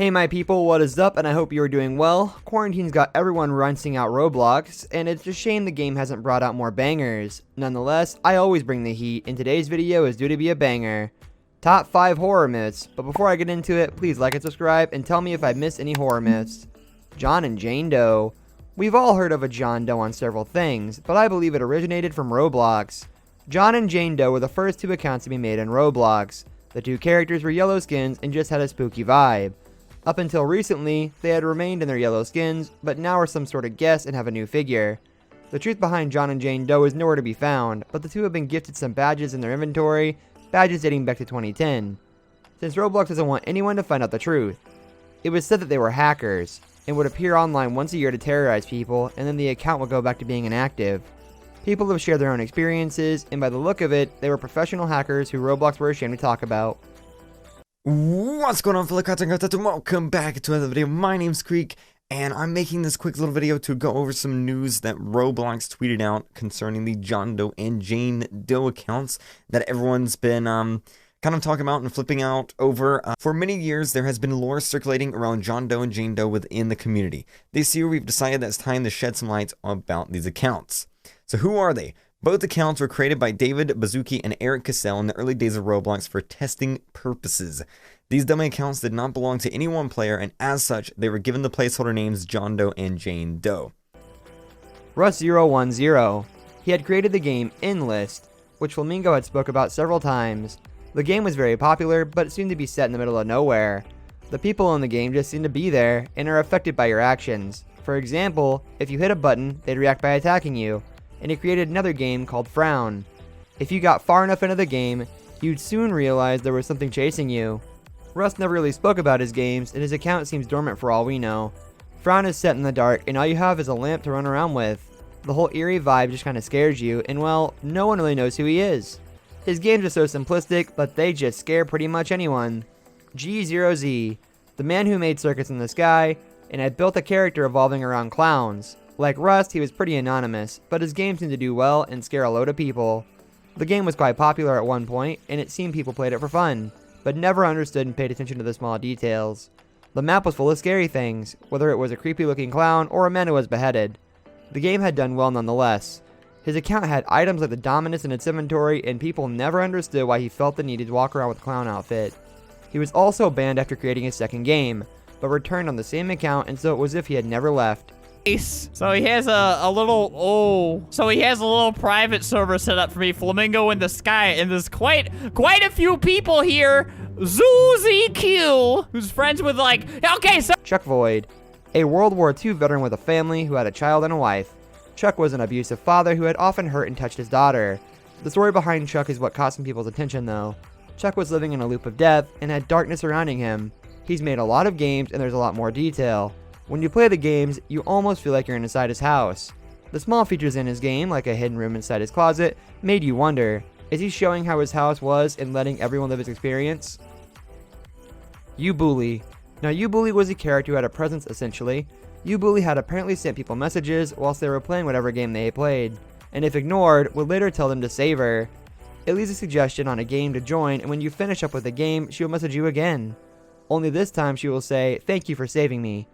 Hey my people, what is up, and I hope you are doing well. Quarantine's got everyone rinsing out Roblox, and it's a shame the game hasn't brought out more bangers. Nonetheless, I always bring the heat, and today's video is due to be a banger. Top 5 horror myths, but before I get into it, please like and subscribe, and tell me if I missed any horror myths. John and Jane Doe. We've all heard of a John Doe on several things, but I believe it originated from Roblox. John and Jane Doe were the first two accounts to be made in Roblox. The two characters were yellow skins and just had a spooky vibe. Up until recently, they had remained in their yellow skins, but now are some sort of guest and have a new figure. The truth behind John and Jane Doe is nowhere to be found, but the two have been gifted some badges in their inventory, badges dating back to 2010. Since Roblox doesn't want anyone to find out the truth. It was said that they were hackers, and would appear online once a year to terrorize people, and then the account would go back to being inactive. People have shared their own experiences, and by the look of it, they were professional hackers who Roblox were ashamed to talk about. What's going on, fellow content and welcome back to another video. My name's Creek, and I'm making this quick little video to go over some news that Roblox tweeted out concerning the John Doe and Jane Doe accounts that everyone's been kind of talking about and flipping out over. For many years, there has been lore circulating around John Doe and Jane Doe within the community. This year, we've decided that it's time to shed some light about these accounts. So who are they? Both accounts were created by David Bazuki and Eric Cassell in the early days of Roblox for testing purposes. These dummy accounts did not belong to any one player, and as such, they were given the placeholder names John Doe and Jane Doe. Russ010. He had created the game Enlist, which Flamingo had spoke about several times. The game was very popular, but it seemed to be set in the middle of nowhere. The people in the game just seem to be there, and are affected by your actions. For example, if you hit a button, they'd react by attacking you. And he created another game called Frown. If you got far enough into the game, you'd soon realize there was something chasing you. Russ never really spoke about his games, and his account seems dormant for all we know. Frown is set in the dark, and all you have is a lamp to run around with. The whole eerie vibe just kinda scares you, and well, no one really knows who he is. His games are so simplistic, but they just scare pretty much anyone. G0Z, the man who made Circus in the Sky, and had built a character evolving around clowns. Like Rust, he was pretty anonymous, but his game seemed to do well and scare a load of people. The game was quite popular at one point, and it seemed people played it for fun, but never understood and paid attention to the small details. The map was full of scary things, whether it was a creepy looking clown or a man who was beheaded. The game had done well nonetheless. His account had items like the Dominus in its inventory, and people never understood why he felt the need to walk around with a clown outfit. He was also banned after creating his second game, but returned on the same account, and so it was as if he had never left. So he has a little private server set up for me, Flamingo in the Sky, and there's quite a few people here. ZooZQ, who's friends with Chuck Void, a World War II veteran with a family who had a child and a wife. Chuck was an abusive father who had often hurt and touched his daughter. The story behind Chuck is what caught some people's attention though. Chuck was living in a loop of death and had darkness surrounding him. He's made a lot of games and there's a lot more detail. When you play the games, you almost feel like you're inside his house. The small features in his game, like a hidden room inside his closet, made you wonder, is he showing how his house was and letting everyone live his experience? U-Bully. Now U-Bully was a character who had a presence essentially. U-Bully had apparently sent people messages whilst they were playing whatever game they played, and if ignored, would later tell them to save her. It leaves a suggestion on a game to join, and when you finish up with the game, she will message you again. Only this time she will say, "Thank you for saving me."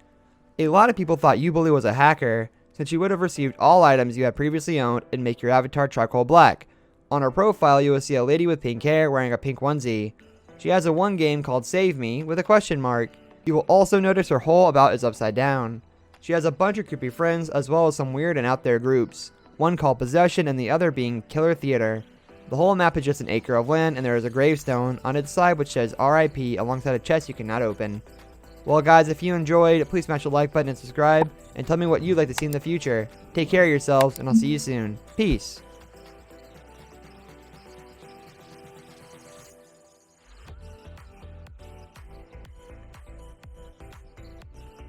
A lot of people thought U-Bully was a hacker, since you would have received all items you had previously owned and make your avatar charcoal black. On her profile, you will see a lady with pink hair wearing a pink onesie. She has a one game called Save Me with a question mark. You will also notice her whole about is upside down. She has a bunch of creepy friends as well as some weird and out there groups, one called Possession and the other being Killer Theater. The whole map is just an acre of land and there is a gravestone on its side which says RIP alongside a chest you cannot open. Well guys, if you enjoyed, please smash the like button and subscribe, and tell me what you'd like to see in the future. Take care of yourselves, and I'll see you soon. Peace.